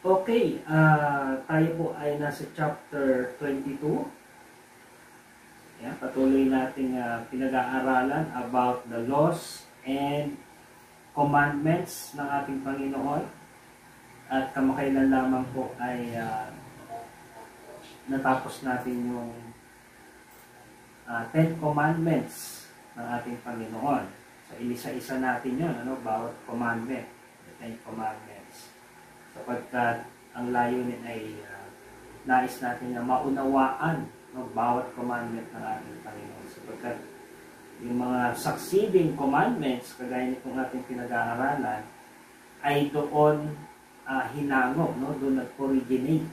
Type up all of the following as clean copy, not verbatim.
Okay, tayo po ay nasa chapter 22. Yan, patuloy nating pinag-aaralan about the laws and commandments ng ating Panginoon. At kamakailan lamang po ay natapos natin yung 10 commandments ng ating Panginoon. So, ilisa-isa natin yun, bawat commandment, the 10 commandments. Sapagkat ang layunin ay nais natin na maunawaan bawat commandment ng ating Panginoon. Sapagkat yung mga succeeding commandments, kagaya nitong ating pinag-aaralan, ay doon hinango, doon nag-originate,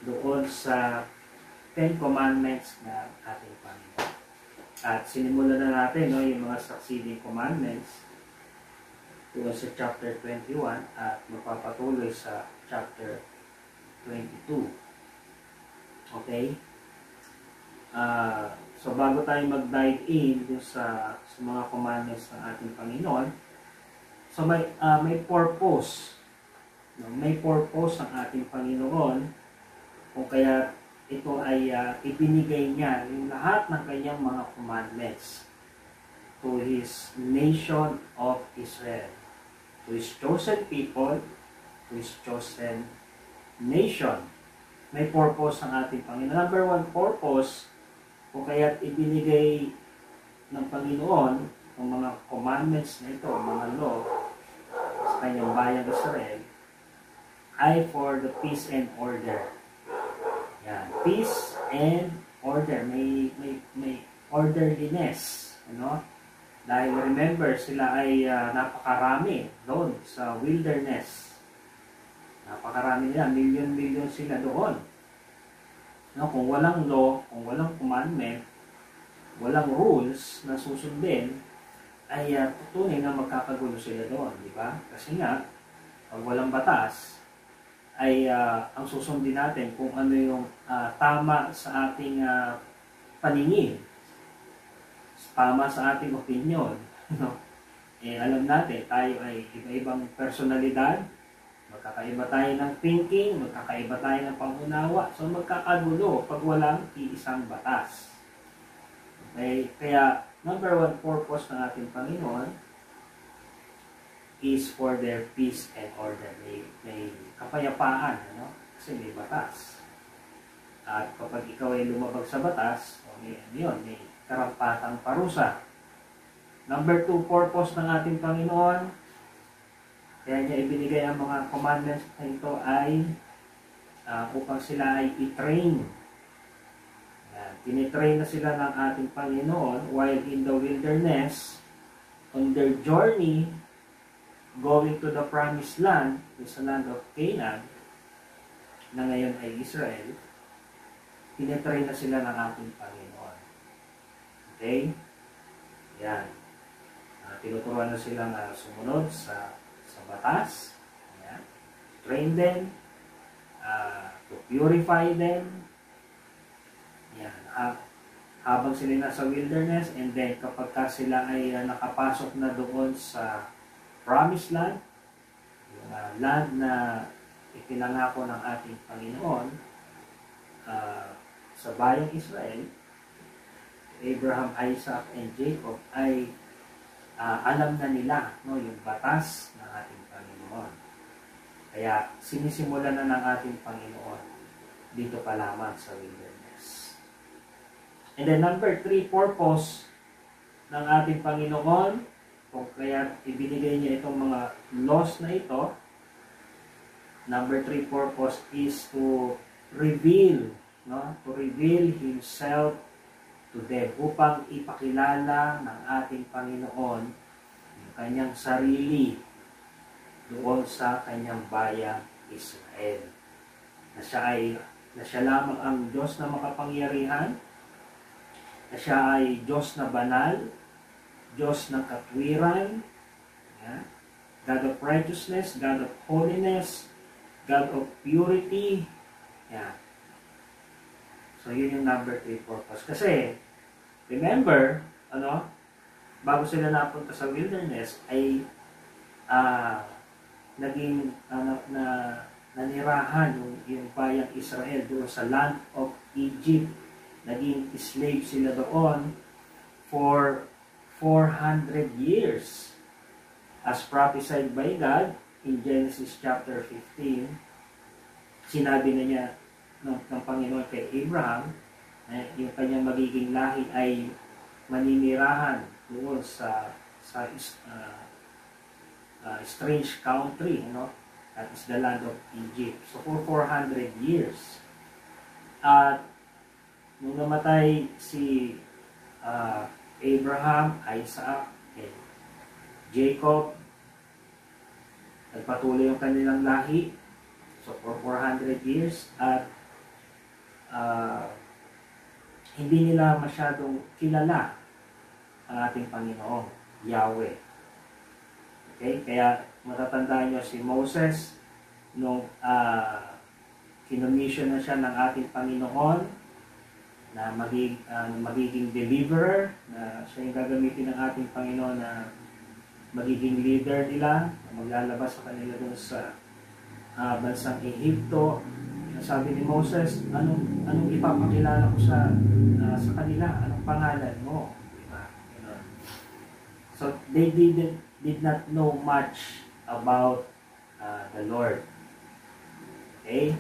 doon sa 10 commandments ng ating Panginoon. At sinimulan na natin yung mga succeeding commandments doon sa chapter 21 at magpapatuloy sa chapter 22. Okay? So bago tayo mag-dive in doon sa mga commandments ng ating Panginoon, so may purpose. May purpose ang ating Panginoon kung kaya ito ay ibinigay niya yung lahat ng kanyang mga commandments to His nation of Israel, to His chosen people, to His chosen nation. May purpose ang ating Panginoon. Number one purpose, kung kaya't ibinigay ng Panginoon ang mga commandments na ito, mga law, sa kanyang bayang Israel, ay for the peace and order. Yan, peace and order. May orderliness, Dahil remember, sila ay napakarami doon sa wilderness. Napakarami nila, milyon-milyon sila doon. Kung walang law, kung walang commandment, walang rules na susundin, ay tunay na magkakagulo sila doon, di ba? Kasi nga, pag walang batas, ay ang susundin natin kung ano yung tama sa ating paningin, tama sa ating opinion. Alam natin, tayo ay iba-ibang personalidad, magkakaiba tayo ng thinking, magkakaiba tayo ng pangunawa, so magkakagulo pag walang iisang batas. Okay? Kaya, number one purpose ng ating Panginoon is for their peace and order. May kapayapaan, kasi may batas. At kapag ikaw ay lumabag sa batas, may karampatang parusa. Number two purpose ng ating Panginoon, kaya niya ibinigay ang mga commandments na ito ay upang sila ay i-train. Tinitrain na sila ng ating Panginoon while in the wilderness, on their journey, going to the promised land, the land of Canaan, na ngayon ay Israel, tinitrain na sila ng ating Panginoon. Okay? Yan. Tinuturuan na sila na sumunod sa batas. Yan. Train them, to purify them. Yan. Habang sila nasa wilderness, and then kapag sila ay nakapasok na doon sa promised land, yung land na ipinangako ng ating Panginoon sa bayang Israel, Abraham, Isaac, and Jacob, ay alam na nila yung batas ng ating Panginoon. Kaya sinisimulan na ng ating Panginoon dito pa lamang sa wilderness. And then number 3 purpose ng ating Panginoon, kung kaya ibinigay niya itong mga laws na ito, number 3 purpose is to reveal, to reveal Himself to them, upang ipakilala ng ating Panginoon yung kanyang sarili doon sa kanyang bayang Israel. Na siya lamang ang Diyos na makapangyarihan, na siya ay Diyos na banal, Diyos ng katwiran, God of righteousness, God of holiness, God of purity. So yun yung number 3 purpose. Kasi, remember, bago sila napunta sa wilderness, ay naging naninirahan yung bayang Israel doon sa land of Egypt. Naging slave sila doon for 400 years. As prophesied by God in Genesis chapter 15, sinabi na niya ng Panginoon kay Abraham na yung kanyang magiging lahi ay maninirahan doon sa strange country, that is the land of Egypt. So for 400 years. At nung namatay si Abraham, Isaac, and Jacob, nagpatuloy yung kanilang lahi. So for 400 years at hindi nila masyadong kilala ang ating Panginoong Yahweh. Okay? Kaya matatandaan nyo si Moses nung kinomission na siya ng ating Panginoon na magiging deliverer, na siya yung gagamitin ng ating Panginoon na magiging leader nila, na maglalabas sa kanila doon sa bansang Ehipto. Sabi ni Moses, anong ipapakilala ko sa kanila? Anong pangalan mo? Diba? So they did not know much about the Lord. Okay?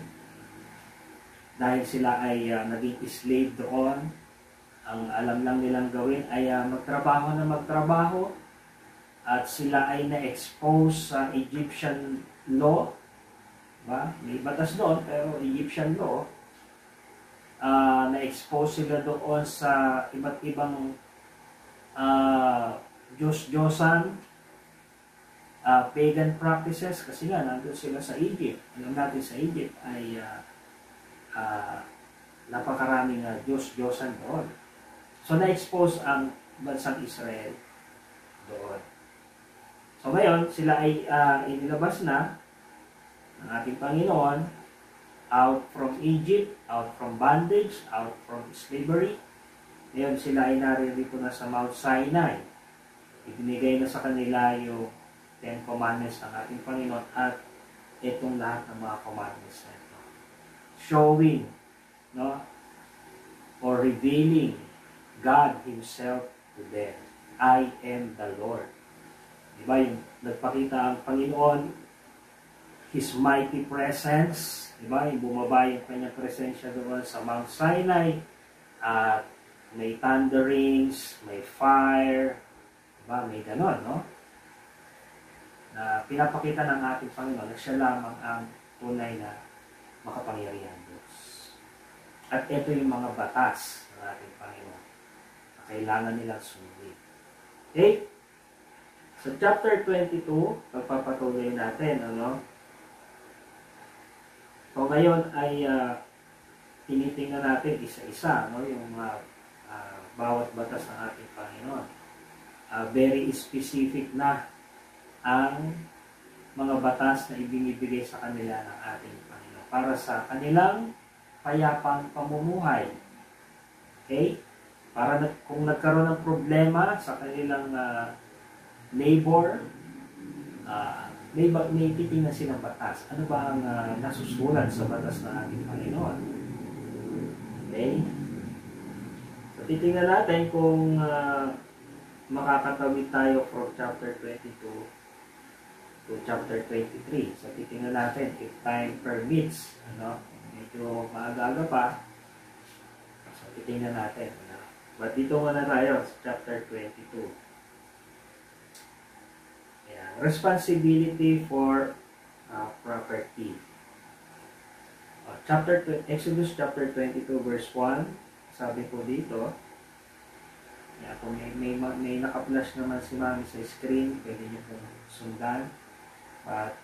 Dahil sila ay naging slave doon, ang alam lang nilang gawin ay magtrabaho na magtrabaho, at sila ay na-expose sa Egyptian law. Diba? May batas doon, pero Egyptian law, na-expose sila doon sa iba't ibang Diyos-Diyosan, pagan practices, kasi nga nandun sila sa Egypt. Alam natin sa Egypt ay napakaraming Diyos-Diyosan doon. So na-expose ang bansang Israel doon. So ngayon, sila ay inilabas na ng ating Panginoon out from Egypt, out from bondage, out from slavery. Ngayon sila ay naririto na sa Mount Sinai. Ibinigay na sa kanila yung 10 commandments ng ating Panginoon at itong lahat ng mga commandments na ito. Showing, or revealing God Himself to them. I am the Lord. Diba yung nagpakita ang Panginoon, His mighty presence, diba? Yung bumaba yung kanyang presensya doon sa Mount Sinai, at may thunderings, may fire, diba? May ganon, na pinapakita ng ating Panginoon na siya lamang ang tunay na makapangyarihan Diyos. At ito yung mga batas ng ating Panginoon na kailangan nilang sundin. Okay? So chapter 22, pagpapatuloy natin, So ngayon ay tinitingnan natin isa-isa, yung bawat batas ng ating Panginoon. Very specific na ang mga batas na ibinibigay sa kanila ng ating Panginoon para sa kanilang payapang pamumuhay. Okay? Para kung nagkaroon ng problema sa kanilang neighbor, may titingnan silang batas. Ano ba ang nasusulat sa batas ng ating Panginoon? Okay? So, titingnan natin kung makakatawid tayo from chapter 22 to chapter 23. So, titingnan natin if time permits. Medyo maaga-aga pa. So, titingnan natin. But dito muna tayo sa chapter 22. Responsibility for property. Exodus chapter 22 verse 1, sabi po dito, kung may naka-flash naman si Mami sa screen, pwede nyo pong sundan. But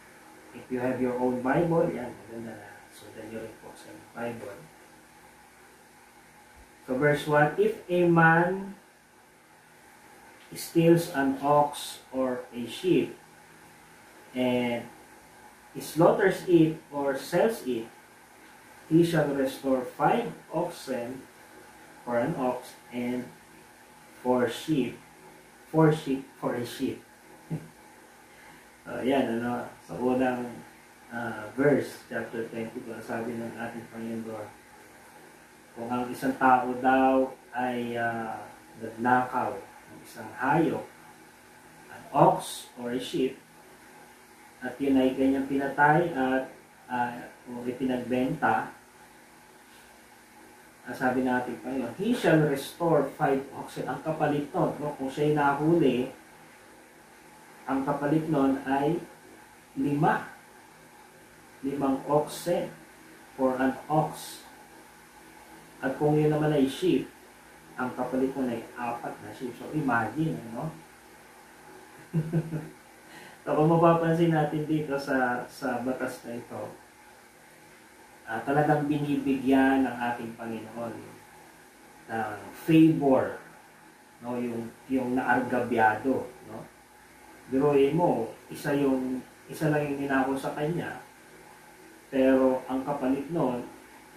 if you have your own Bible, maganda na sundan nyo rin po sa Bible. So verse 1, if a man steals an ox or a sheep, and slaughters it or sells it, he shall restore 5 oxen for an ox, and 4 sheep for a sheep. Yan, sa unang verse, chapter 22, sabi ng ating Panginoon, kung ang isang tao daw ay nagnakaw ng isang hayop, an ox or a sheep, at yun ay kanyang pinatay at o ipinagbenta, sabi natin Panginoon, he shall restore 5 oxen. Ang kapalit nun, no? Kung siya'y nahuli, ang kapalit nun ay 5 oxen for an ox. At kung yun naman ay sheep, ang kapalit nun ay 4 na sheep. So imagine, no? So kung mapapansin natin dito sa batas na ito, talagang binibigyan ng ating Panginoon ng favor, no, yung naargabyado, no. Biruin mo, isa lang yung ninakaw sa kanya, pero ang kapalit noon,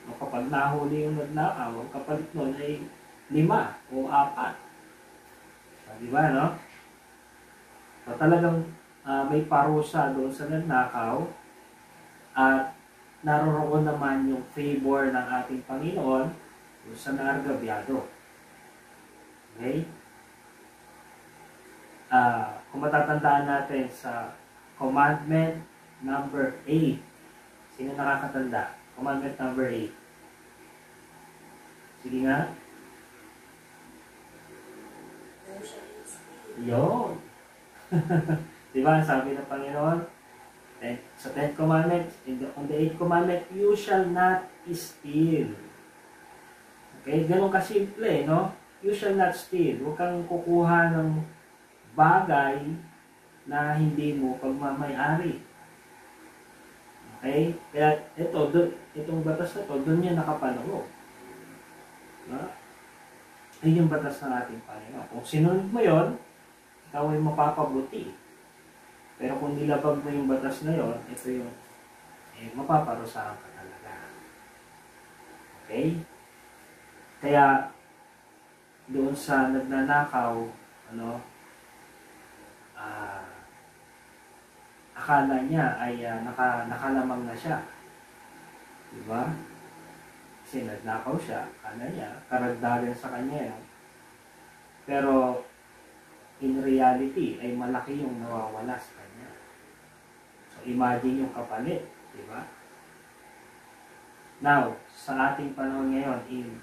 no, kapag nahuli yung nagnakaw, ang kapalit noon ay 5 o 4. Di ba, no? So talagang may parusa doon sa nagnakaw, at naroroon naman yung favor ng ating Panginoon sa naargabyado. Okay? Kung matatandaan natin sa commandment number 8. Sino nakakatanda? Commandment number 8. Sige nga. Yun. Diba? Sabi ng Panginoon, sa 10th commandment, on the 8th commandment, you shall not steal. Okay? Ganun kasimple, no? You shall not steal. Huwag kang kukuha ng bagay na hindi mo pagmamayari. Okay? Kaya itong batas na to, doon yan nakapaloob. No? Ay yung batas ng ating Panginoon. Kung sinunod mo yon, ikaw ay mapapabuti. Pero kung nilabag mo yung batas na yon, ito yung mapaparusahan ka talaga. Okay? Kaya doon sa nagnanakaw, akala niya ay nakalamang na siya. Diba? Kasi nagnakaw siya, akala niya, karagdagan sa kanya yan. Pero in reality, ay malaki yung nawawala sa kanya. So, imagine yung kapalit. Diba? Now, sa ating panahon ngayon, in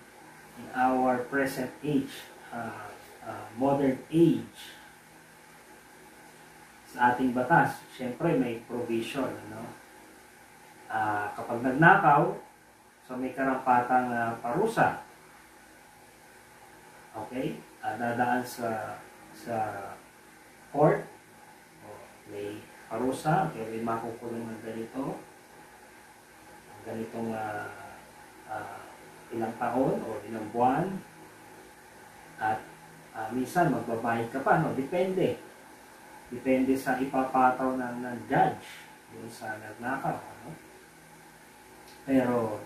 our present age, modern age, sa ating batas, syempre may provision. Kapag nagnakaw, so may karampatang parusa. Okay? Dadaan sa court, may parusa, okay, may makukulong ng ganitong ilang taon o ilang buwan, at minsan magbabayad ka pa, no? Depende sa ipapataw ng judge yung sa nagnakaw, no? Pero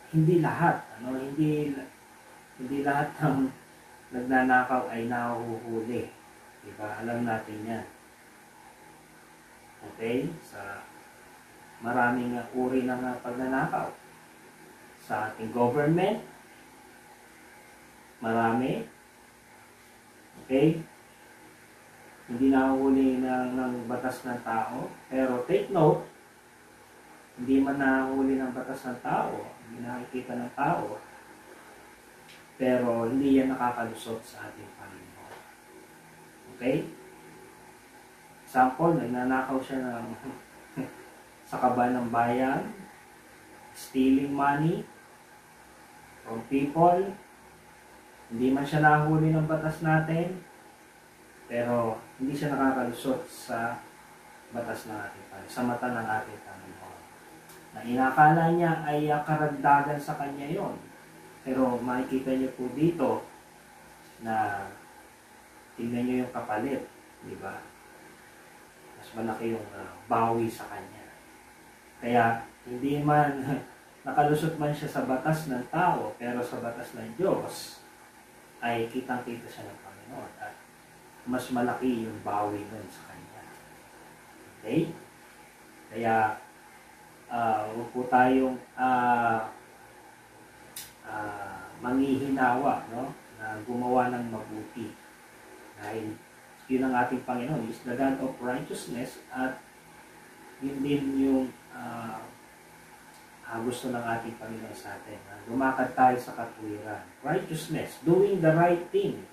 hindi lahat, hindi lahat ng nagnanakaw ay nahuhuli. Diba? Alam natin yan. Okay? Sa maraming uri ng pagnanakaw. Sa ating government, marami. Okay? Hindi nahuhuli ng batas ng tao. Pero take note, hindi man nahuhuli ng batas ng tao, hindi nakikita ng tao, pero hindi yan nakakalusot sa ating Panginoon. Okay? Example, nagnanakaw siya sa kaba ng bayan, stealing money from people. Hindi man siya nahuli ng batas natin, pero hindi siya nakakalusot sa batas ng ating Panginoon, sa mata ng ating Panginoon. Na inakala niya ay karagdagan sa kanya yon. Pero makikita niyo po dito na tingnan niyo yung kapalit, di ba? Mas malaki yung bawi sa kanya. Kaya hindi man nakalusot man siya sa batas ng tao, pero sa batas ng Diyos ay kitang-kita siya ng Panginoon at mas malaki yung bawi nun sa kanya. Okay? Kaya, huwag po tayong manghihinawa, no? Na gumawa ng mabuti. Dahil yun ang ating Panginoon, is the God of righteousness, at yun din yung gusto ng ating Panginoon sa atin. Lumakad tayo sa katuwiran. Righteousness, doing the right thing.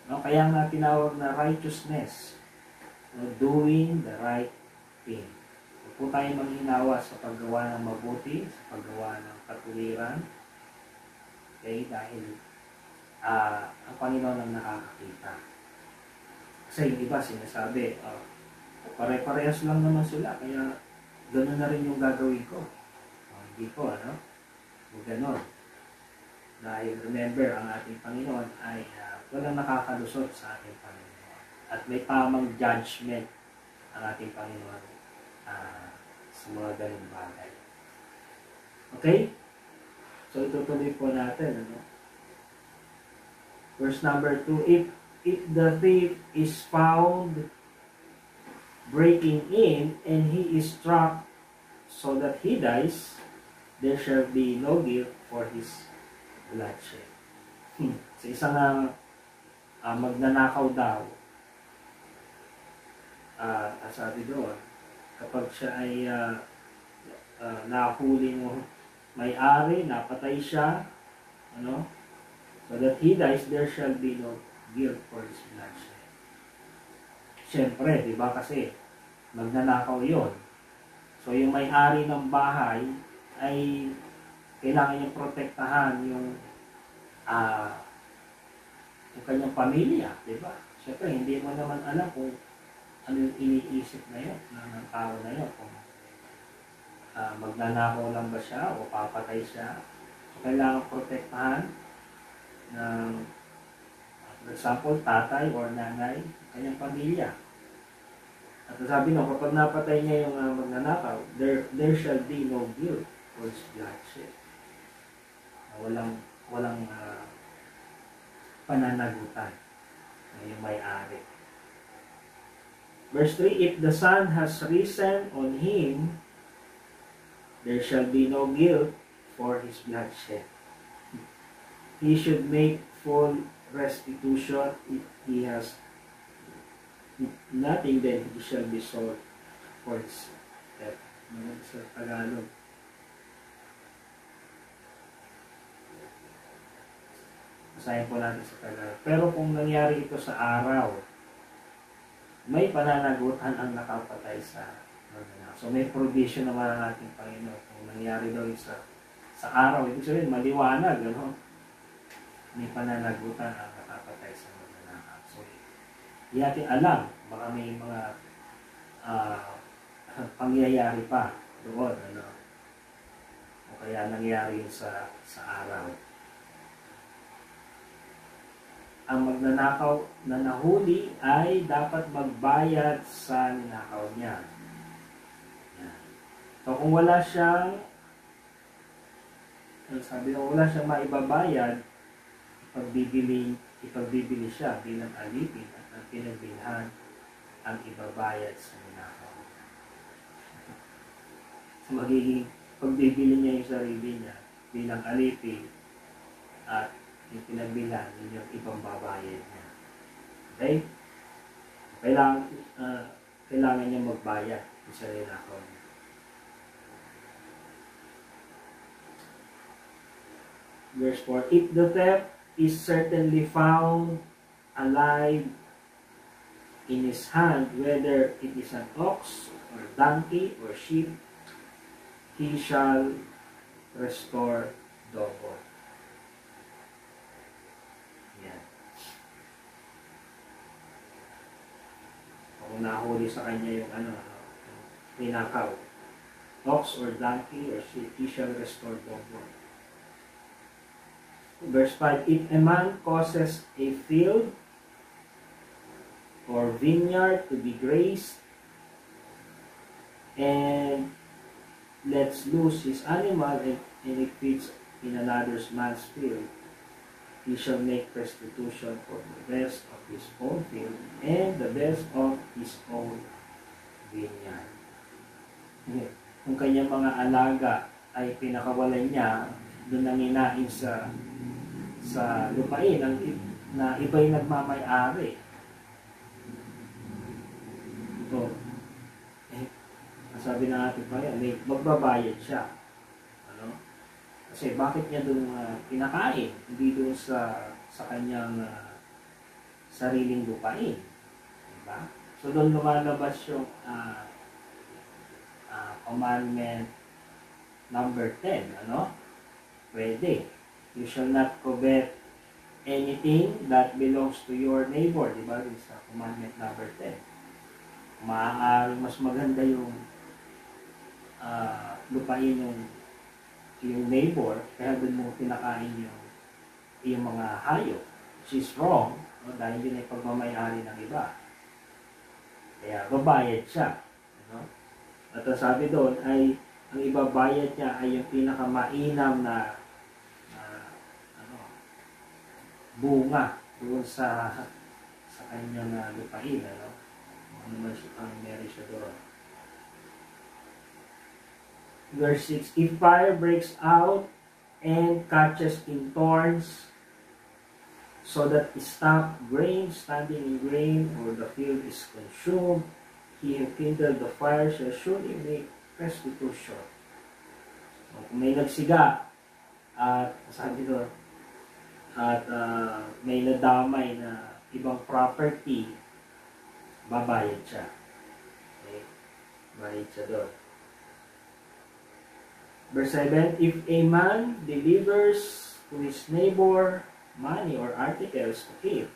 No? Kaya nga tinawag na righteousness. No? Doing the right thing. Huwag po tayo manghinawa sa paggawa ng mabuti, sa paggawa ng katuwiran. Okay? Dahil ang Panginoon ang nakakakita. Kasi yung iba sinasabi, pare-parehas lang naman sila, kaya gano'n na rin yung gagawin ko. Hindi po, ano? O gano'n. Dahil remember, ang ating Panginoon ay walang nakakalusot sa ating Panginoon. At may tamang judgment ang ating Panginoon sa mga ganung bagay. Okay? So, itutuloy po natin, ano? Verse number 2, if the thief is found breaking in, and he is struck so that he dies, there shall be no guilt for his bloodshed. Sa isang magnanakaw daw, sabi doon, kapag siya ay nahuli mo may-ari, napatay siya, ano? So that he dies, there shall be no guilt for his bloodshed. Siyempre, di ba kasi magnanakaw yon. So yung may-ari ng bahay ay kailangan niyang protektahan yung kanyang pamilya, di ba? Siyempre, hindi mo naman alam kung ano yung iniisip na yun, ng tao na yun. Kung magnanakaw lang ba siya o papatay siya. So, kailangan protektahan ng, for example, tatay or nanay, kanyang pamilya. At sabi nyo, kapag napatay niya yung magnanakaw, there shall be no guilt for his bloodshed. Walang pananagutan na yung may-ari. Verse 3, if the sun has risen on him, there shall be no guilt for his bloodshed. He should make full restitution. If he has nothing, then he shall be sold for his death. Sa Tagalog. Basahin po natin sa Tagalog. Pero kung nangyari ito sa araw, may pananagutan ang nakapatay sa magnanakaw. So may provision naman ang ating Panginoon. Kung nangyari daw sa araw, ibig sabihin maliwanag, ano? May pananagutan ang nakapatay sa magnanakaw. So hindi natin alam, baka may mga pangyayari pa doon, ano? O kaya nangyari sa araw. Ang magnanakaw na nahuli ay dapat magbayad sa ninakaw niya. Yan. So kung wala siyang, sabi ko, wala siyang maibabayad, ipagbibili siya bilang alipin at ang pinagbilhan ang ibabayad sa ninakaw. So magiging pagbibili niya yung sarili niya bilang alipin at yung pinagbilan, yun yung ibang babayad niya. Okay? Kailangan niya magbayad sa ninakaw niya. Verse 4, if the theft is certainly found alive in his hand, whether it is an ox or donkey or sheep, he shall restore double. Kung nahuli sa kanya yung ninakaw, ox or donkey or sheep, he shall restore double. Verse 5, if a man causes a field or vineyard to be grazed and lets loose his animal and it feeds in another man's field, he shall make restitution for the best of his own field and the best of his own vineyard. Kung kanyang mga alaga ay pinakawalan niya, doon nanginain sa lupain na iba'y nagmamay-ari. Ito, sabi ng ating Panginoon, may magbabayad siya. Ano? Kasi bakit niya doon pinakain? Hindi doon sa kanyang sariling lupain. Diba? So doon lumalabas yung commandment number 10. Ano? Pwede. You shall not covet anything that belongs to your neighbor. Diba? Sa commandment number 10. Maaaring mas maganda yung lupain yung neighbor, kaya doon mo pinakain yung mga hayop, which is wrong, no? Dahil yun ay pagmamayari ng iba. Kaya babayad siya. No? At ang sabi doon ay ang ibabayad niya ay yung pinakamainam na bunga doon sa kanyang lupain. Ano man ang meron siya doon. Verse 6, if fire breaks out and catches in thorns, so that the stock grain standing in grain or the field is consumed, he who kindled the fire shall surely make restitution. So, kung may nagsiga at sabi doon, at may nadamay na ibang property, babayad siya. Okay? Bayad siya doon. Verse 7, if a man delivers to his neighbor money or articles to keep,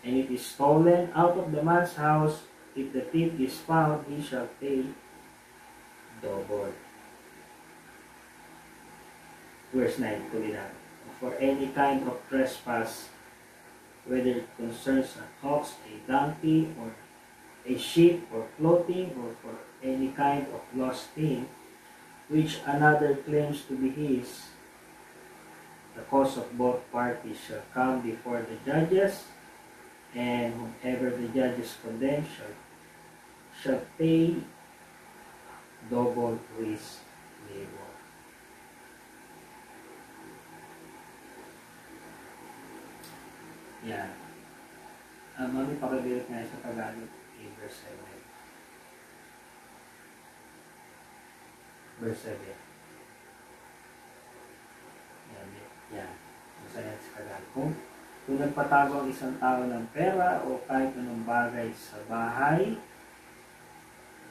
and it is stolen out of the man's house, if the thief is found, he shall pay double. Verse 9, tuloy natin. For any kind of trespass, whether it concerns an ox, a donkey, or a sheep, or clothing, or for any kind of lost thing, which another claims to be his, the cause of both parties shall come before the judges, and whomever the judges condemn shall pay double to his neighbor. Yan. Mami, pakibirit nga sa Tagalog in verse 7. Verse 7. Yan. Masaya sa Tagalog. Kung nagpatago ang isang tao ng pera o kahit anong bagay sa bahay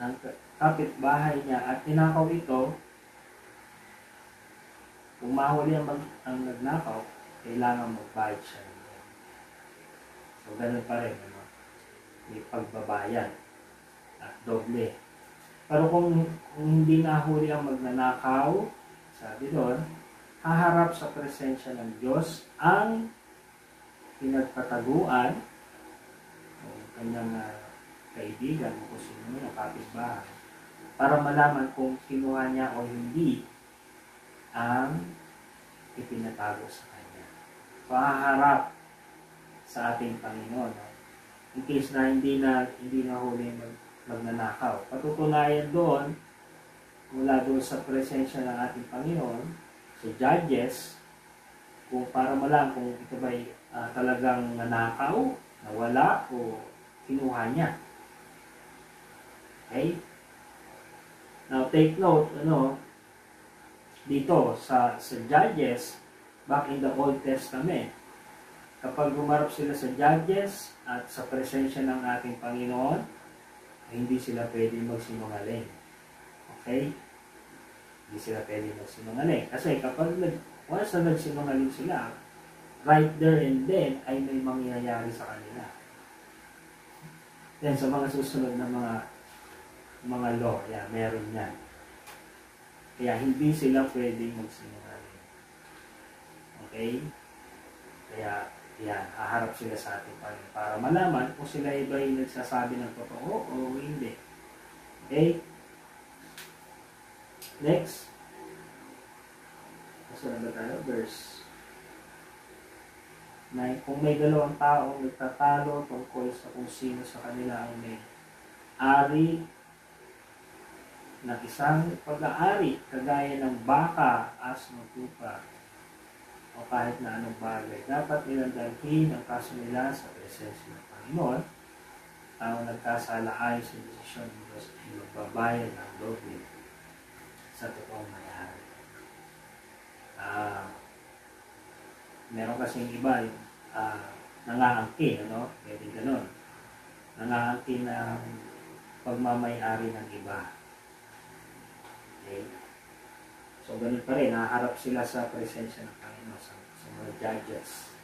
ng kapitbahay niya at tinakaw ito, kung mahuli ang nagnakaw, kailangan magbayad siya. So, ganun pa rin. May pagbabayad at doble. Pero kung hindi nahuli ang magnanakaw, sabi doon, haharap sa presensya ng Diyos ang pinagpataguan o kanyang kaibigan o kung sino yung kapitbahay para malaman kung kinuha niya o hindi ang ipinatago sa kanya. So, haharap sa ating Panginoon. In case na hindi na huli magnanakaw. Patutunayan doon, mula doon sa presensya ng ating Panginoon, sa judges, kung para malaman kung ito ba'y talagang nanakaw, nawala, o kinuha niya. Okay? Now, take note, dito sa judges, back in the Old Testament, kapag gumarap sila sa judges at sa presensya ng ating Panginoon, hindi sila pwede magsinungaling. Okay? Hindi sila pwede magsinungaling. Kasi kapag once na nagsinungaling sila, right there and then, ay may mangyayari sa kanila. Then, sa mga susunod na mga law, meron yan. Kaya hindi sila pwede magsinungaling. Okay? Kaya, haharap sila sa ating Panginoon para malaman kung sila iba'y nagsasabi ng totoo o hindi. Okay? Next. Kasunod na tayo, verse 9. Kung may dalawang tao nagtatalo tungkol sa kung sino sa kanila ang may ari ng isang pag-aari, kagaya ng baka, asno, tupa, o kahit na anong bagay. Dapat nilang dalhin ang kaso nila sa presensya ng Panginoon. Ang nagkasala-ayon sa desisyon ng Diyos ay magbabayad ng doble sa totoong may-ari. Meron kasing iba yung nangaangkin, ano? Pwede ganun. Nangaangkin ng pagmamay-ari ng iba. Okay? So, ganun pa rin. Naharap sila sa presensya ng Panginoon sa mga judges.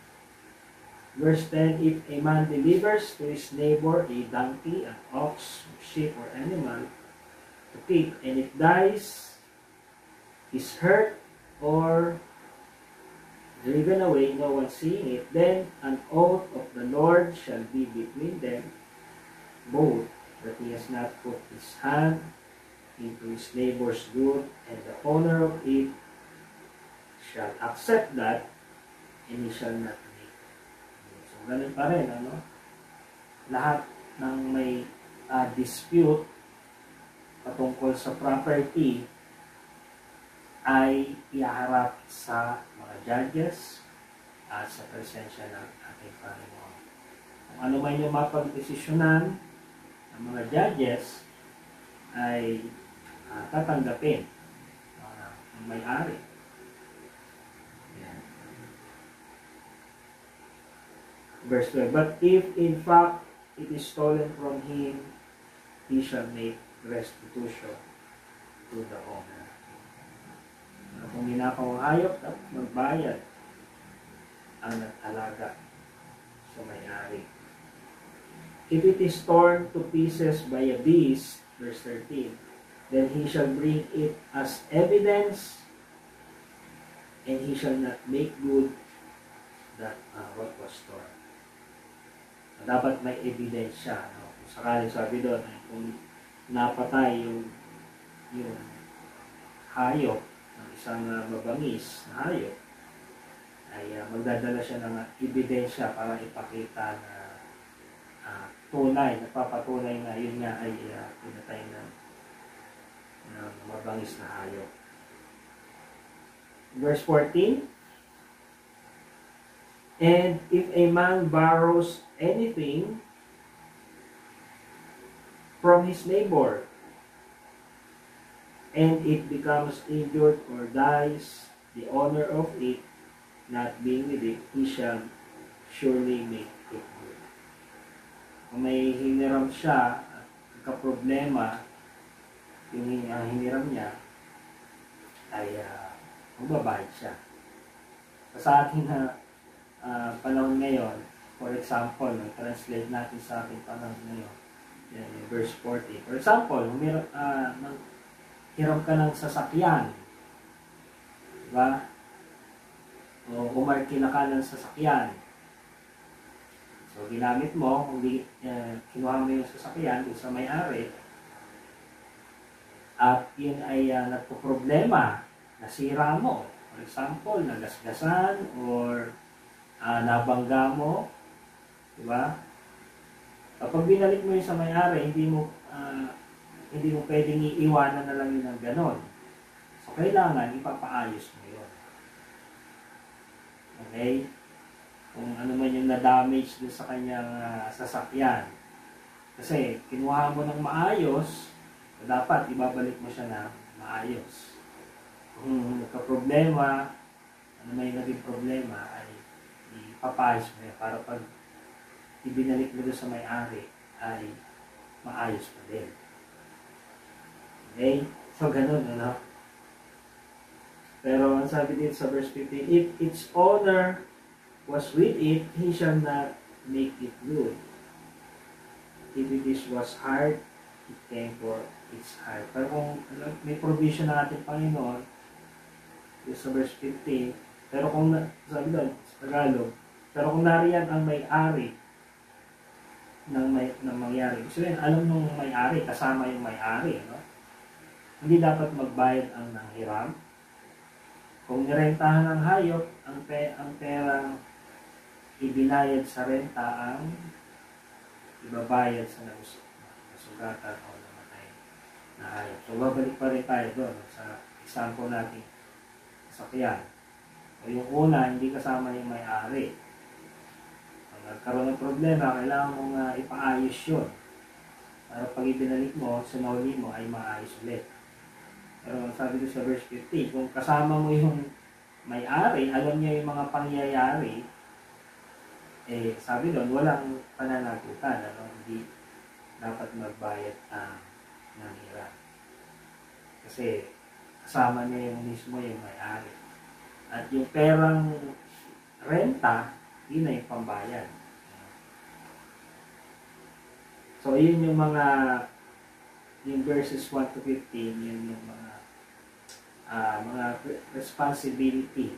Verse 10, if a man delivers to his neighbor a donkey, an ox, sheep, or animal to keep, and it dies, is hurt, or driven away, no one seeing it, then an oath of the Lord shall be between them both, that he has not put his hand into his neighbor's good, and the owner of it shall accept that, and he shall not make. So, ganun pa rin, ano? Lahat ng may dispute patungkol sa property ay ihaharap sa mga judges at sa presensya ng ating Panginoon. Kung ano man yung mapagdesisyonan ng mga judges ay tatanggapin ang may-ari. Yan. Verse 12, but if in fact it is stolen from him, he shall make restitution to the owner. Kung ninakaw ang hayop, magbayad ang nag-alaga sa may-ari. If it is torn to pieces by a beast, verse 13, then he shall bring it as evidence, and he shall not make good that what was torn. Dapat may ebidensya. No? Kung sakaling sabi doon, kung napatay yung hayop ng isang mabangis na hayop, ay magdadala siya ng ebidensya para ipakita na tunay, napapatunay na yun nga ay pinatay ng mabangis na hayop. Verse 14, and if a man borrows anything from his neighbor, and it becomes injured or dies, the owner of it, not being with it, he shall surely make it good. Kung may hiniram siya at nagka-problema yung hiniram niya, ay magbabayad siya. Sa ating panahon ngayon, for example, translate natin sa ating panahon ngayon, verse 40. For example, hiram ka ng sasakyan. Diba? O umarkila ka ng sasakyan. So, ginamit mo, kung kinuha mo yung sasakyan kung sa may-ari, at yun ay nagpo-problema, nasira mo. For example, nagasgasan or nabangga mo. Diba? Kapag binalik mo yung sa may-ari, hindi mo pwedeng iiwanan na lang yun ng ganon. So, kailangan ipapaayos mo yun. Okay? Kung ano man yung na-damage doon sa kanyang sasakyan. Kasi, kinuha mo ng maayos, dapat ibabalik mo siya na maayos. Kung nagka-problema, ano may naging problema, ay ipapayos mo yun para pag ibinalik mo doon sa may-ari, ay maayos pa din. Okay? So, ganun, ano? Pero, ang sabi dito sa verse 15, if its owner was with it, he shall not make it good. If it was hard, it came for its hard. Pero kung may provision na ating Panginoon, sa verse 15, pero kung, sabi doon, sa Tagalog, pero kung nariyan ang may-ari ng mangyari, gusto rin, alam nung may-ari, kasama yung may-ari, no? Hindi dapat magbayad ang nanghiram. Kung nirentahan ng hayop, ang perang ibinayad sa renta ang ibabayad sa nasugatan o namatay. na hayop. So, babalik pa rin tayo doon sa example natin sasakyan. O yung una, hindi kasama yung may-ari. Pag nagkaroon ng problema, kailangan mong ipaayos yun. Para pag ibinalik mo, sinuli mo, ay maayos ulit. Pero sabi ko sa verse 15, kung kasama mo yung may-ari, alam niya yung mga pangyayari, sabi doon, walang pananagutan. Hindi dapat magbayad ng hirap. Kasi kasama niya yung mismo yung may-ari. At yung perang renta, yun na yung pambayad. So, yun yung yung verses 1 to 15, yun yung mga responsibility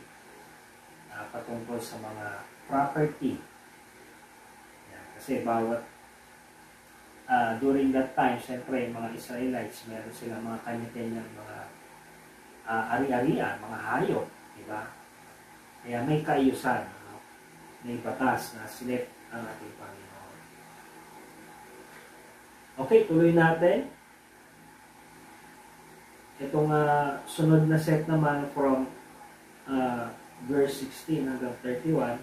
patungkol sa mga property. Yan. Kasi bawat during that time, syempre, mga Israelites, meron silang mga kanya-kanyang mga ari-arian, mga hayop, diba? Kaya may kaayusan, may batas na silip ang ating Panginoon. Okay, tuloy natin. Itong sunod na set naman from verse 16 hanggang 31,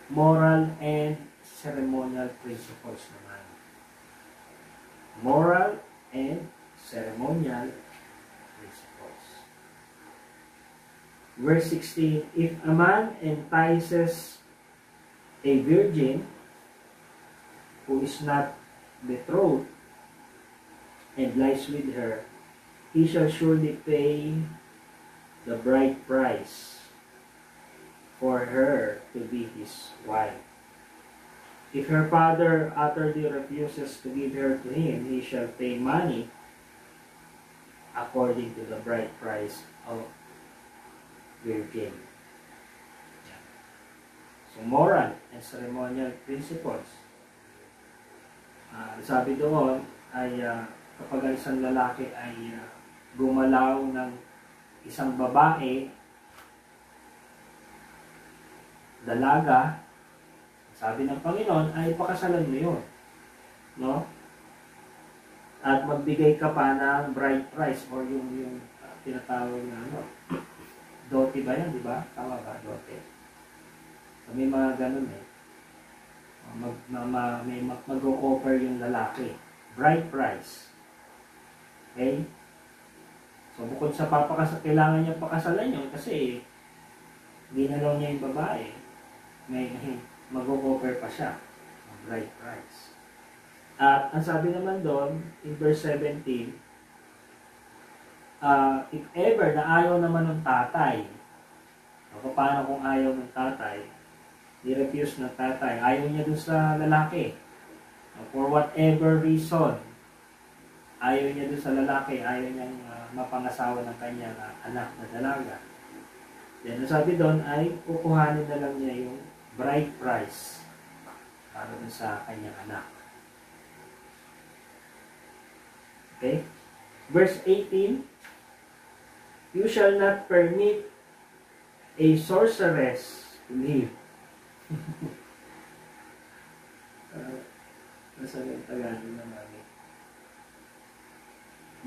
moral and ceremonial principles naman. Moral and ceremonial principles. Verse 16, if a man entices a virgin who is not betrothed and lies with her, he shall surely pay the bride price for her to be his wife. If her father utterly refuses to give her to him, he shall pay money according to the bride price of virgin. So, moral and ceremonial principles. Sabi doon ay kapag isang lalaki ay gumalaw ng isang babae, dalaga, sabi ng Panginoon ay pakasalan mo yun. No? At magbigay ka pa ng bride price or yung tinatawag na dote ba yan, di ba? Tama ba? Dote. So, may mga ganun may mag-o-offer yung lalaki. Bride price. Okay? So, bukod sa kailangan niya pakasalan yun kasi ginalaw niya yung babae, may mag-o-offer pa siya ng bride price. At ang sabi naman doon, in verse 17, if ever na ayaw naman ng tatay, paano kung ayaw ng tatay, ni-refuse ng tatay, ayaw niya dun sa lalaki, for whatever reason, ayaw niya dun sa lalaki, ayaw niyang mapangasawa ng kanyang anak na dalaga. Then, sabi doon ay kukuhanin na lang niya yung bride price para dun sa kanyang anak. Okay? Verse 18, you shall not permit a sorceress to live. Nasa yung Tagalog na namin.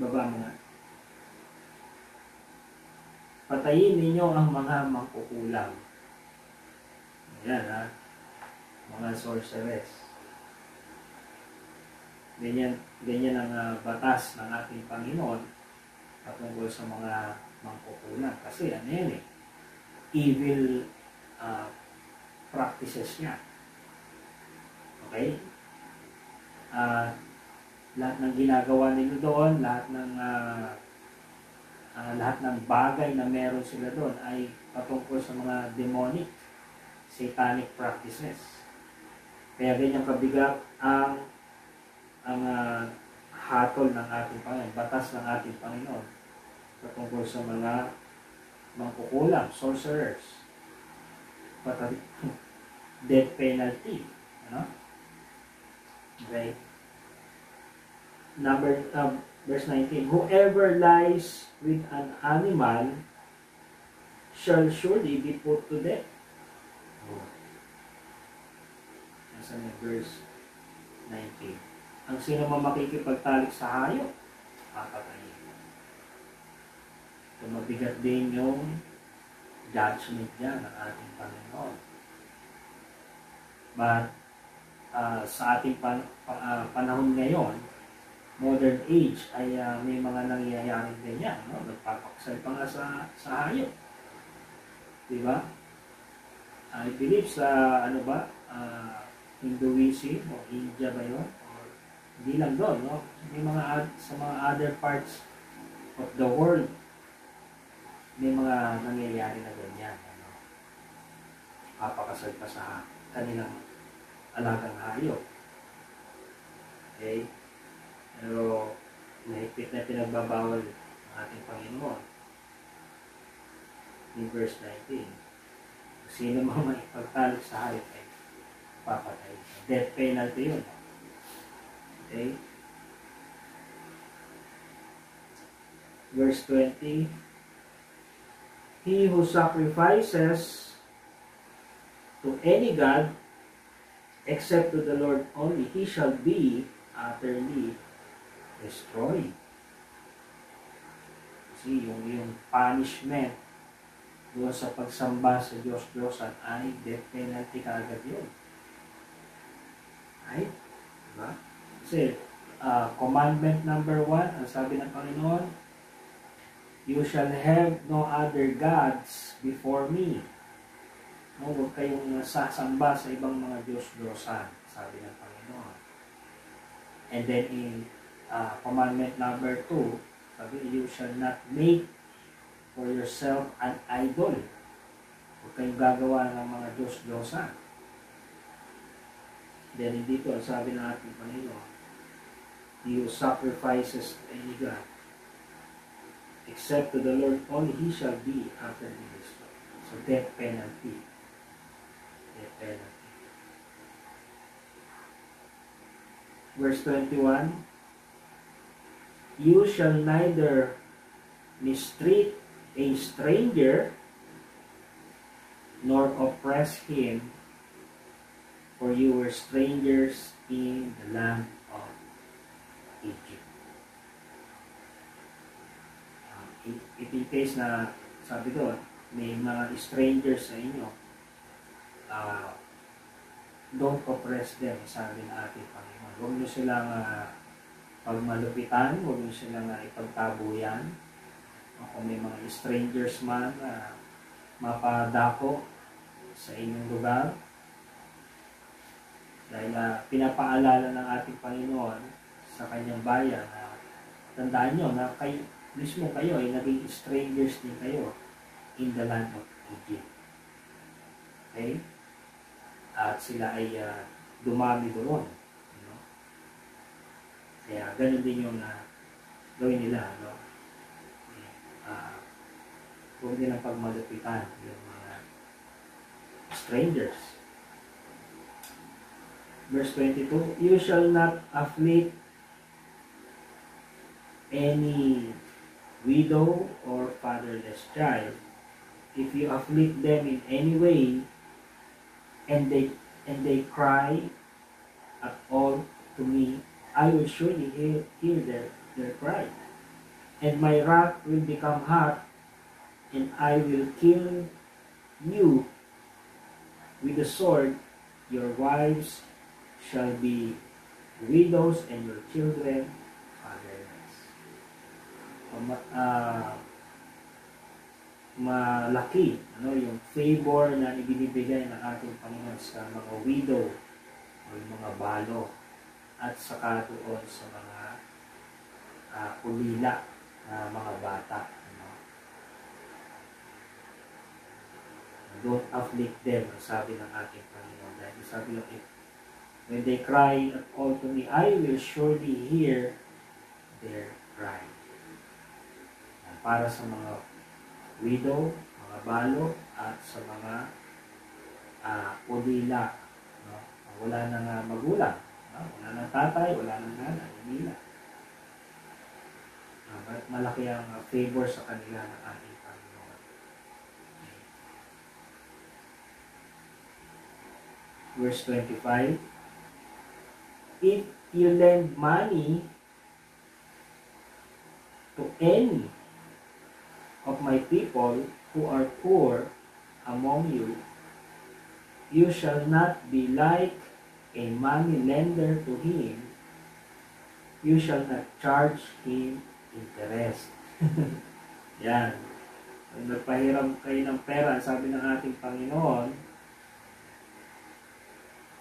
Baba mo nga. Patayin ninyo ang mga mangkukulam. Ayan ha. Mga sorceress. Ganyan ang batas ng ating Panginoon patungkol sa mga mangkukulam. Kasi ano yan evil practices niya. Okay? Lahat ng ginagawa nila doon, lahat ng bagay na meron sila doon ay patungkol sa mga demonic, satanic practices. Kaya ganyang kabigat ang hatol ng ating Panginoon, batas ng ating Panginoon patungkol sa mga mangkukulam, sorcerers, death penalty. Ano? Okay. Verse 19, whoever lies with an animal shall surely be put to death. Nasa na verse 19. Ang sino man makikipagtalik sa hayop papatayin. So, mabigat din yung judgment niya ng ating Panginoon. But, sa ating panahon ngayon, modern age, ay may mga nangyayari ganyan, no? Nagpapaksal pa nga sa hayop. Diba? I believe sa, Hinduism o India ba yun? Or, hindi lang doon, no? May sa mga other parts of the world, may mga nangyayari na ganyan, ano? Papakasal pa sa kanilang alagang hayop. Okay? Pero, mahigpit na pinagbabawal ng ating Panginoon. In verse 19, sino mang maipagtalik sa hayop ay papatay. Death penalty yun. Okay? Verse 20, he who sacrifices to any god except to the Lord only, he shall be utterly destroyed. Kasi yung punishment doon sa pagsamba sa Diyos-Diyosan ay death penalty kaagad yun. Right? Diba? Kasi commandment number 1, ang sabi ng Panginoon, you shall have no other gods before me. No, huwag kayong sasamba sa ibang mga Diyos-Diyosan, sabi ng Panginoon. And then in commandment number 2, sabi, you shall not make for yourself an idol. Huwag kayong gagawa ng mga Diyos-Diyosan. Then dito, sabi ng ating Panginoon, he who sacrifices any God, except to the Lord only, he shall be utterly destroyed. So death penalty. Death penalty. Verse 21, you shall neither mistreat a stranger nor oppress him, for you were strangers in the land of Egypt. If in case na, sabi ko, may mga strangers sa inyo, don't oppress them, sabi ng ating Panginoon. Huwag nyo silang pagmalupitan, huwag nyo silang ipagtabuyan. Kung may mga strangers man mapadako sa inyong lugar, dahil pinapaalala ng ating Panginoon sa kanyang bayan na tandaan nyo na mismo kayo ay naging strangers din kayo in the land of Egypt. Okay? At sila ay dumami doon. No? Kaya ganun din yung gawin nila. No? Huwag nilang pagmalupitan yung mga strangers. Verse 22, you shall not afflict any widow or fatherless child. If you afflict them in any way, and they cry at all to me, I will surely hear their cry. And my wrath will become hot, and I will kill you with the sword. Your wives shall be widows, and your children fatherless. Malaki yung favor na ibinibigay ng ating Panginoon sa mga widow o yung mga balo, at saka doon sa mga ulila na mga bata. Don't afflict them, sabi ng ating Panginoon. Dahil sabi ng when they cry at all to me, I will surely hear their cry. Para sa mga widow, mga balo, at sa mga ulila. No? Wala nang magulang. No? Wala nang tatay, wala nang nanay. Ulila. Malaki ang favor sa kanila ng ating Panginoon. Verse 25, if you lend money to any of my people who are poor among you, you shall not be like a money lender to him. You shall not charge him interest. Yan. Kung nagpahiram kayo ng pera, sabi ng ating Panginoon,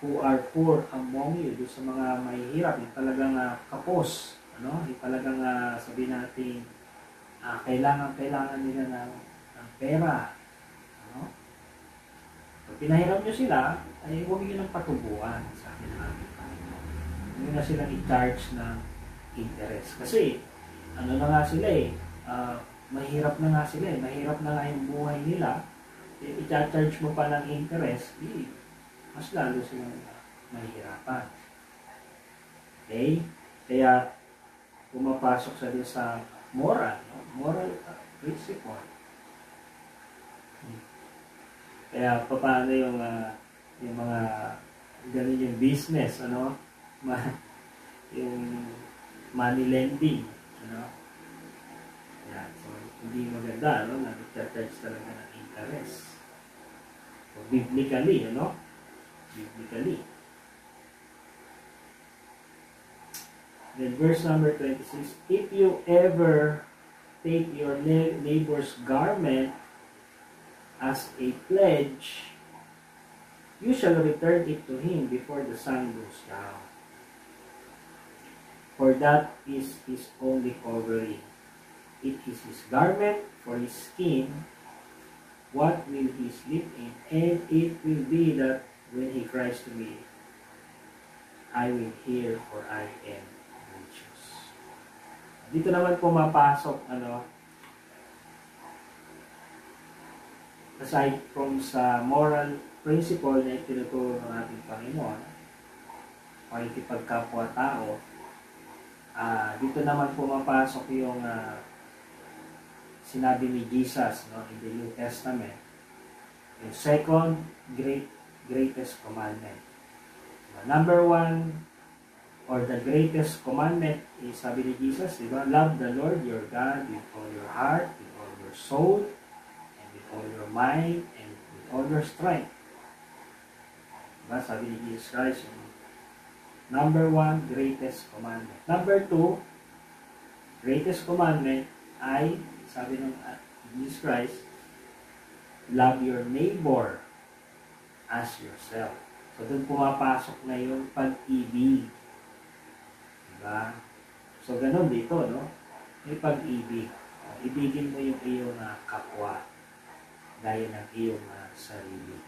who are poor among you, doon sa mga mahihirap, yung talagang kapos, ano? Yung talagang sabi natin, kailangan nila ng pera. Ano? Pag pinahiram nyo sila, ay huwag nyo ng patubuan, sabi ng ating Panginoon. Huwag nyo na silang i-charge ng interest. Kasi, ano na nga sila mahirap na nga sila mahirap na nga yung buhay nila, i-charge mo pa ng interest, mas lalo silang mahihirapan. Okay? Kaya, pumapasok sa din sa moral, no? Moral principle. Kaya, paano yung mga ganun yung business, ano? Yung money lending, ano? Yan. So, hindi maganda, no? Nag-charge talaga ng interest. So, biblically, ano? Biblically. Then verse number 26, if you ever take your neighbor's garment as a pledge, you shall return it to him before the sun goes down. For that is his only covering. It is his garment for his skin. What will he sleep in? And it will be that when he cries to me, I will hear, for I am righteous. Dito naman pumapasok, aside from sa moral principle na itinuturo ng ating Panginoon, pakikipagkapwa-tao, dito naman pumapasok yung sinabi ni Jesus, no, in the New Testament, yung second greatest commandment. Number one, or the greatest commandment is, sabi ni Jesus, diba? Love the Lord your God with all your heart, with all your soul, and with all your mind, and with all your strength. Diba? Sabi ni Jesus Christ, yung number one, greatest commandment. Number two, greatest commandment ay, sabi ng Jesus Christ, love your neighbor as yourself. So, doon pumapasok na yung pag-ibig. Diba? So, ganun dito, no? May pag-ibig. Ibigin mo yung iyong kapwa gaya ng iyong sarili.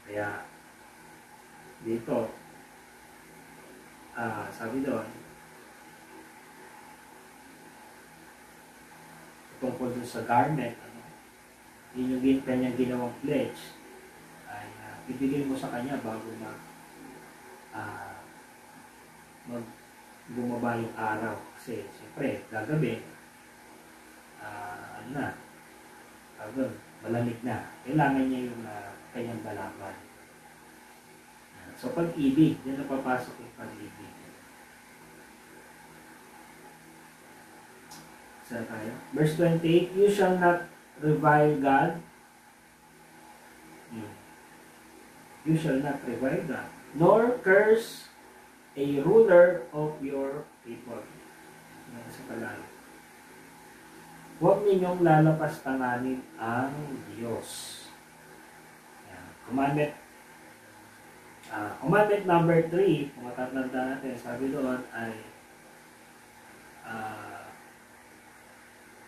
Kaya, dito, sabi doon, tungkol dun sa garment, yun yung kanyang ginawang pledge, ay ibigay mo sa kanya bago bumaba yung araw. Kasi, siyempre, gagabi, malamig na. Kailangan niya yung kanyang dalaman. So, pag-ibig, yan na papasok yung pag-ibig. Saan tayo? Verse 28, you shall not revile God. You shall not revile God, nor curse a ruler of your people. Yan sa palalim. Huwag ninyong lalapastanganin ang Diyos. Yan. Commandment number 3, kung matatanda natin, sabi doon ay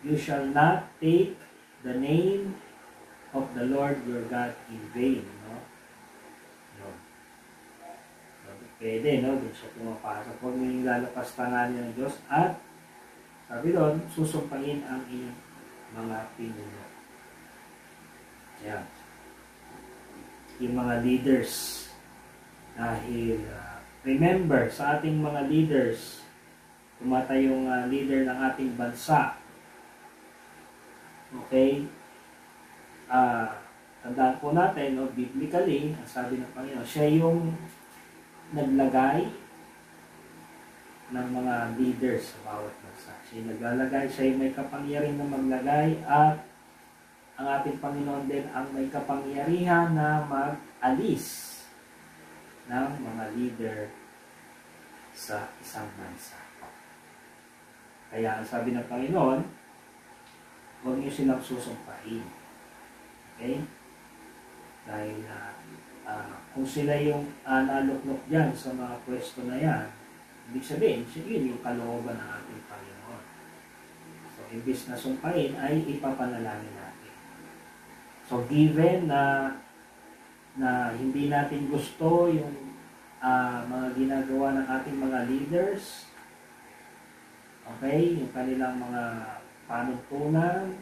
you shall not take the name of the Lord your God in vain. No? Pwede, no? Doon siya pumapasok. Huwag nyo yung lalapastanganin ng Diyos at sabi doon, susumpain ang inyong mga pinuno. Yan. Yung mga leaders. Dahil, remember, sa ating mga leaders, tumatayong leader ng ating bansa. Okay? Tandaan po natin, no, biblically, ang sabi ng Panginoon, siya yung naglagay ng mga leaders sa bawat bansa. Siya naglalagay, siya yung may kapangyarihan na maglagay, at ang ating Panginoon din ang may kapangyarihan na mag-alis ng mga leader sa isang bansa. Kaya ang sabi ng Panginoon, huwag niyo silang susumpain. Okay? Dahil kung sila yung naluklok dyan sa mga pwesto na yan, ibig sabihin, yun yung kalooban ng ating Panginoon. So, imbis na sumpain, ay ipapanalangin natin. So, given na hindi natin gusto yung mga ginagawa ng ating mga leaders, okay, yung kanilang mga panuntunan,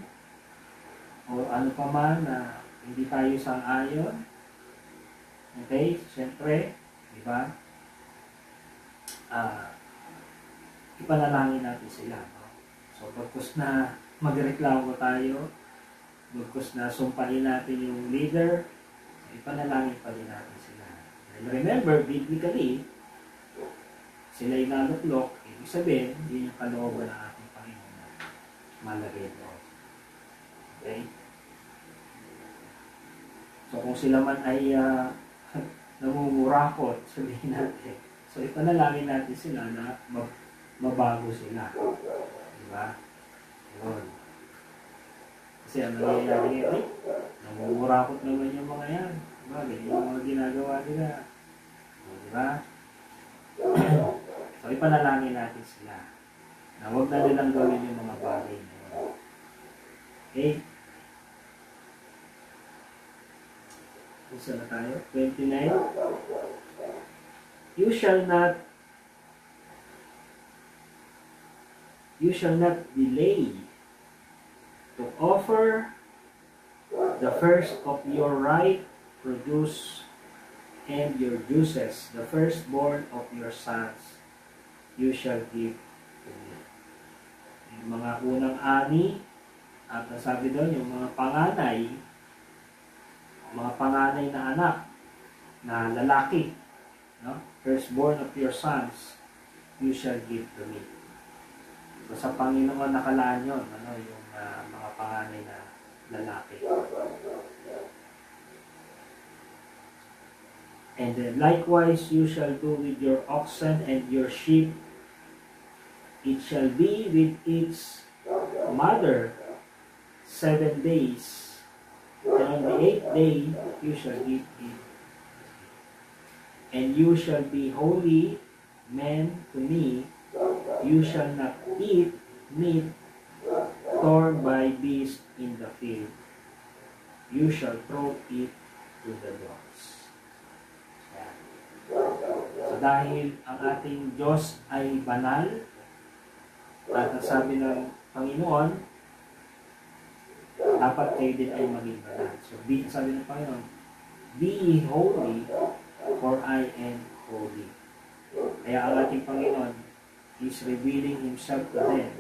o ano pa man na hindi tayo sang-ayon, okay, siyempre, di ba, ipanalangin natin sila. No? So, pagkus na magreklamo tayo, pagkus na sumpahin natin yung leader, ipanalangin pa din natin sila. And remember, biblically, sila yung naluklok, ibig sabihin, yun yung kalooban ng ating Panginoon na malagay doon. Okay? So, kung sila man ay namumurakot, sabihin natin, so ipanalangin natin sila na mabago sila. Diba? Yun. Kasi ang nangyayari ay, namumurakot naman yung mga yan. Diba? Ganyan yung mga ginagawa nila. Diba? So ipanalangin natin sila na huwag na nilang gawin yung mga bagay na yun. Okay? Isa na tayo. 29. You shall not delay to offer the first of your right produce and your juices, the firstborn of your sons, you shall give to me. Yung mga unang ani, at nasabi doon, yung mga panganay na anak, na lalaki, no? Firstborn of your sons, you shall give to me. So, sa Panginoon nakalaan yun, yung mga panganay na lalaki. And then, likewise, you shall do with your oxen and your sheep. It shall be with its mother 7 days, and on the 8th day you shall give it. And you shall be holy men to me. You shall not eat meat torn by beasts in the field. You shall throw it to the dogs. So dahil ang ating Diyos ay banal, at ang sabi ng Panginoon, dapat kayo din ay maging banal. So sabi ng Panginoon, be ye holy, for I am holy. Kaya ang ating Panginoon is revealing Himself to them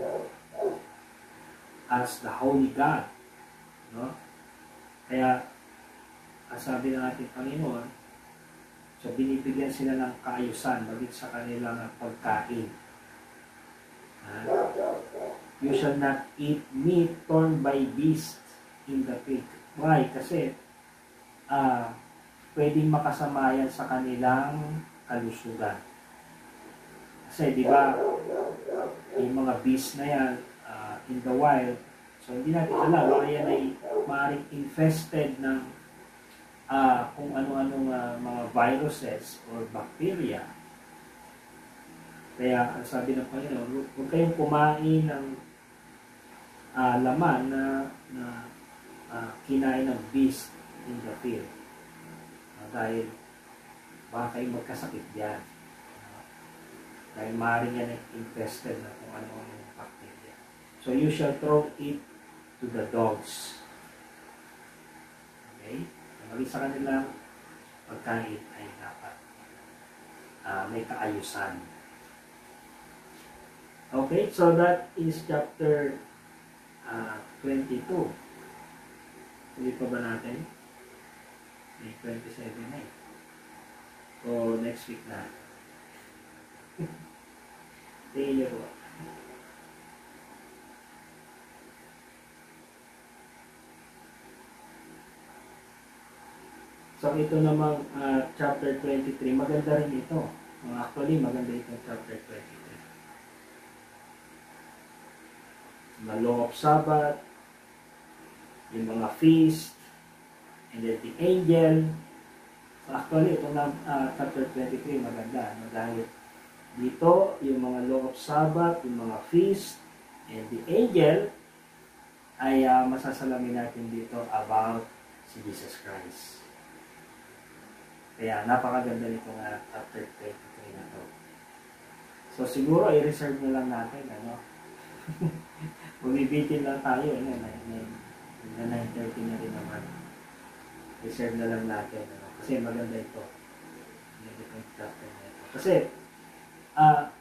as the Holy God. No? Kaya, ang sabi ng ating Panginoon, so binibigyan sila ng kaayusan bagit sa kanilang pagkain. You shall not eat meat torn by beasts in the pig. Why? Kasi, pwedeng makasama yan sa kanilang kalusugan. Kasi, di ba, yung mga beasts na yan, in the wild, so hindi natin alam, baka yan ay maaaring infested ng kung ano-anong mga viruses or bacteria. Kaya, ang sabi ng Panginoon, huwag kayong kumain ng laman na kinain ng beast in the field. Dahil baka kayong magkasakit diyan. Dahil maaaring yan ay infested na kung ano-anong bacteria. So, you shall throw it to the dogs. Okay? Maging sa kanilang pagkain ay dapat may kaayusan. Okay, so that is chapter 22. Hindi pa ba natin? May 27 na eh. So, next week na. Failure walk. So ito namang chapter 23, maganda rin ito. Actually, maganda itong chapter 23. The law of Sabbath, yung mga feast, and then the angel. So actually, itong chapter 23, maganda. No? Dahil dito, yung mga law of Sabbath, yung mga feast, and the angel, ay masasalamin natin dito about si Jesus Christ. Kaya napakaganda nitong chapter 23 na to. So siguro i-reserve na lang natin, ano? Bumibitin lang tayo, na 9:30 na rin naman. Reserve na lang natin, ano? Kasi maganda ito. Maganda itong chapter na ito. Kasi,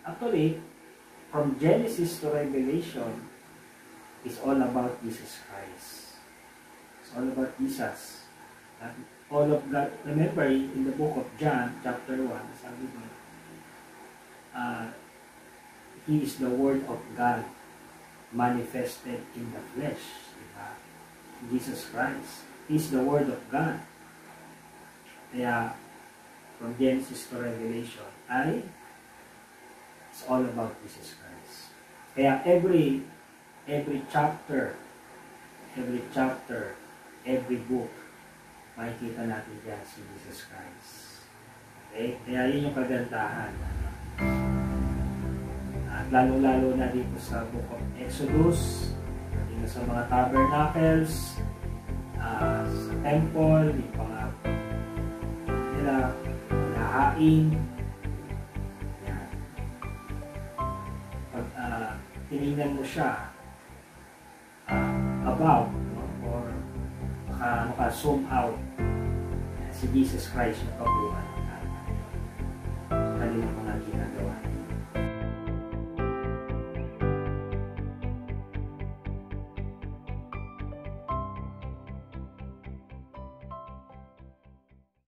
actually, from Genesis to Revelation, is all about Jesus Christ. It's all about Jesus. All of God, remember in the book of John, chapter 1, sabi mo, He is the Word of God manifested in the flesh. Diba? Jesus Christ. He is the Word of God. Kaya, from Genesis to Revelation, it's all about Jesus Christ. Kaya every chapter, every book, makikita natin dyan si Jesus Christ. Okay? Kaya yun yung kagandahan. At lalong-lalo na dito sa book of Exodus, dito sa mga tabernacles, sa temple, yung mga nila, hahain. Yan. Pag tinignan mo siya above, no? Or zoom out, si Jesus Christ yung kabuuan ng lahat.